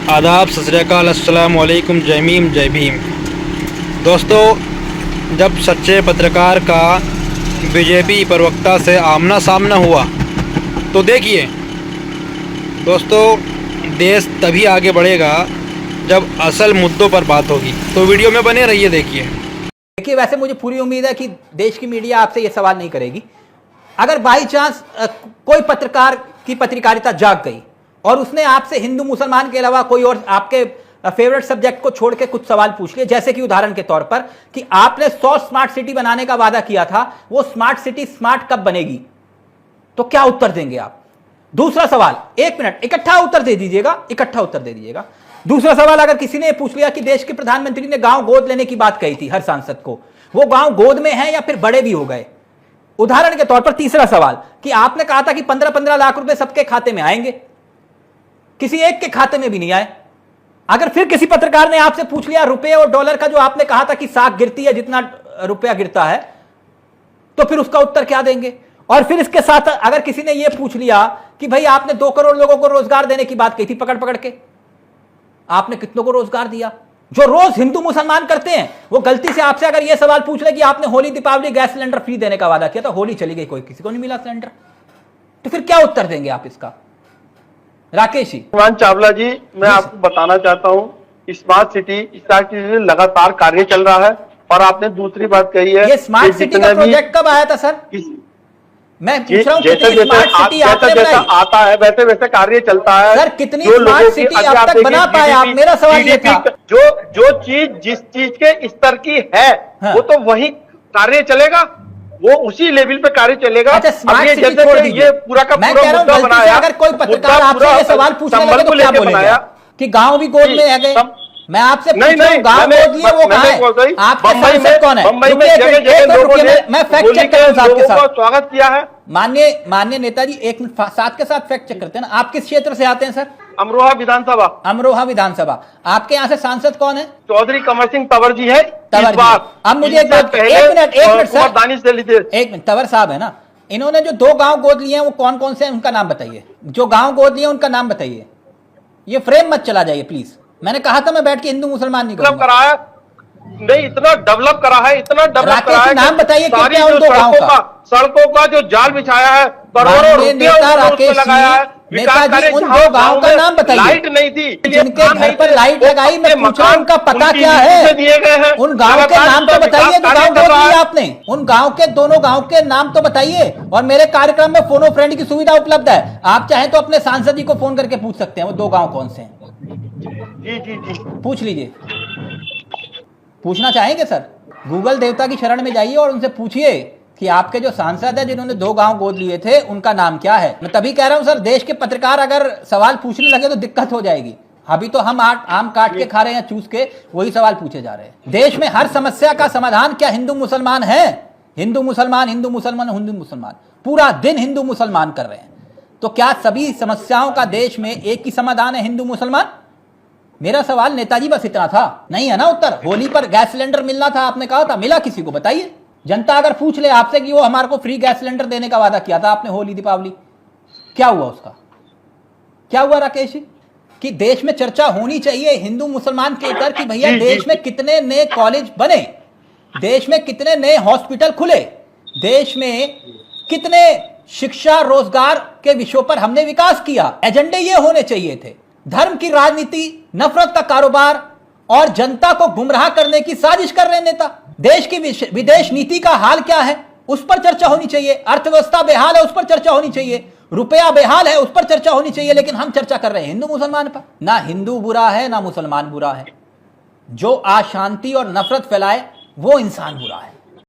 आदाब, सत श्री अकाल, अस्सलाम वालेकुम, जय भीम जय भीम। दोस्तों, जब सच्चे पत्रकार का बीजेपी प्रवक्ता से आमना सामना हुआ तो देखिए दोस्तों, देश तभी आगे बढ़ेगा जब असल मुद्दों पर बात होगी। तो वीडियो में बने रहिए। देखिए, वैसे मुझे पूरी उम्मीद है कि देश की मीडिया आपसे ये सवाल नहीं करेगी। अगर बाई चांस कोई पत्रकार की पत्रकारिता जाग गई और उसने आपसे हिंदू मुसलमान के अलावा कोई और आपके फेवरेट सब्जेक्ट को छोड़ के कुछ सवाल पूछ लिए, जैसे कि उदाहरण के तौर पर कि आपने 100 स्मार्ट सिटी बनाने का वादा किया था, वो स्मार्ट सिटी स्मार्ट कब बनेगी, तो क्या उत्तर देंगे आप? दूसरा सवाल, 1 मिनट, इकट्ठा उत्तर दे दीजिएगा। दूसरा सवाल, अगर किसी ने पूछ लिया कि देश के प्रधानमंत्री ने गांव गोद लेने की बात कही थी हर सांसद को, वो गांव गोद में है या फिर बड़े भी हो गए? उदाहरण के तौर पर तीसरा सवाल कि आपने कहा था कि 15-15 लाख रुपए सबके खाते में आएंगे, किसी एक के खाते में भी नहीं आए। अगर फिर किसी पत्रकार ने आपसे पूछ लिया रुपए और डॉलर का जो आपने कहा था कि साख गिरती है जितना रुपया गिरता है, तो फिर उसका उत्तर क्या देंगे? और फिर इसके साथ अगर किसी ने यह पूछ लिया कि भाई आपने 2 करोड़ लोगों को रोजगार देने की बात कही थी, पकड़ पकड़ के आपने कितनों को रोजगार दिया? जो रोज हिंदू मुसलमान करते हैं वो गलती से आपसे अगर यह सवाल पूछ ले कि आपने Holi Deepawali gas cylinder free देने का वादा किया था, होली चली गई, कोई किसी को नहीं मिला सिलेंडर, तो फिर क्या उत्तर देंगे आप इसका? राकेश जी। चावला जी, मैं आपको बताना चाहता हूँ, स्मार्ट सिटी लगातार कार्य चल रहा है। और आपने दूसरी बात कही है, ये स्मार्ट सिटी का प्रोजेक्ट कब आया था सर? मैं पूछ रहा हूँ, जैसे जैसा आता है वैसे वैसे कार्य चलता है। सर, कितनी स्मार्ट सिटी अब तक बना पाए आप? मेरा सवाल ये था, जो चीज जिस चीज के स्तर की है, हाँ, वो तो वही कार्य चलेगा, वो उसी लेवल पे कार्य चलेगा। अच्छा, स्मार्ट सिटी छोड़ दीजिए। ये पूरा का मैं पूरा कह रहा हूं, गलती से अगर कोई पत्रकार आपसे ये सवाल पूछने लगे तो क्या बोलेंगे कि गांव भी गोद में है गए? मैं आपसे पूछ रहा हूं, गांव गोद लिए वो कहां है? आपके सांसद कौन है? मुंबई में जगह लोगों ने मैं फैक्ट चेक कर रहा हूं आपके साथ। स्वागत किया है। माननीय नेताजी, एक मिनट साथ के साथ फैक्ट चेक करते हैं ना। आप किस क्षेत्र से आते हैं सर? अमरोहा विधानसभा। अमरोहा विधानसभा। आपके यहाँ से सांसद कौन है? चौधरी कमर सिंह तंवर जी है। अब मुझे एक मिनट सर, दानिश से लीजिए। एक मिनट, तंवर साहब है ना, इन्होंने जो 2 गांव गोद लिए हैं वो कौन कौन से हैं, उनका नाम बताइए। जो गांव गोद लिए उनका नाम बताइए। ये फ्रेम मत चला जाइए प्लीज। मैंने कहा था मैं बैठ के हिंदू मुसलमान नहीं करूंगा। नहीं, इतना डेवलप करा है, नाम बताइए क्या उन 2 गांव का? सड़कों का जो जाल बिछाया है, करोड़ों रुपया लगाया है। नेताजी, उन 2 गांव का नाम बताइए। लाइट नहीं थी, जिनके घर पर लाइट लगाई, मैं पूछ रहा हूं उनका पता क्या है? दिए गए हैं। उन गांव के नाम तो बताइए जो गांव गोद लिया आपने। उन गांव के, दोनों गांव के नाम तो बताइए। और मेरे कार्यक्रम में फोनो फ्रेंड की सुविधा उपलब्ध है, आप चाहें तो अपने सांसद जी को फोन करके पूछ सकते हैं वो 2 गांव कौन से हैं। जी, पूछ लीजिए। पूछना चाहेंगे सर? गूगल देवता की शरण में जाइए और उनसे पूछिए कि आपके जो सांसद है जिन्होंने 2 गांव गोद लिए थे, उनका नाम क्या है। मैं तभी कह रहा हूं सर, देश के पत्रकार अगर सवाल पूछने लगे तो दिक्कत हो जाएगी। अभी तो हम आम काट के खा रहे हैं, चूस के वही सवाल पूछे जा रहे हैं। देश में हर समस्या का समाधान क्या हिंदू मुसलमान है? हिंदू मुसलमान पूरा दिन हिंदू मुसलमान कर रहे हैं, तो क्या सभी समस्याओं का देश में एक ही समाधान है, हिंदू मुसलमान? मेरा सवाल नेताजी बस इतना था, नहीं है ना उत्तर? होली पर गैस सिलेंडर मिलना था, आपने कहा था, मिला किसी को? बताइए। जनता अगर पूछ ले आपसे कि वो हमारे को फ्री गैस सिलेंडर देने का वादा किया था आपने होली दीपावली, क्या हुआ उसका? क्या हुआ राकेश जी? कि देश में चर्चा होनी चाहिए हिंदू मुसलमान के ऊपर कि भैया देश में कितने नए कॉलेज बने, देश में कितने नए हॉस्पिटल खुले, देश में कितने शिक्षा रोजगार के विषयों पर हमने विकास किया। एजेंडे ये होने चाहिए थे। धर्म की राजनीति, नफरत का कारोबार और जनता को गुमराह करने की साजिश कर रहे नेता। देश की विदेश नीति का हाल क्या है उस पर चर्चा होनी चाहिए। अर्थव्यवस्था बेहाल है उस पर चर्चा होनी चाहिए। रुपया बेहाल है उस पर चर्चा होनी चाहिए। लेकिन हम चर्चा कर रहे हैं हिंदू मुसलमान पर। ना हिंदू बुरा है ना मुसलमान बुरा है, जो अशांति और नफरत फैलाए वो इंसान बुरा है।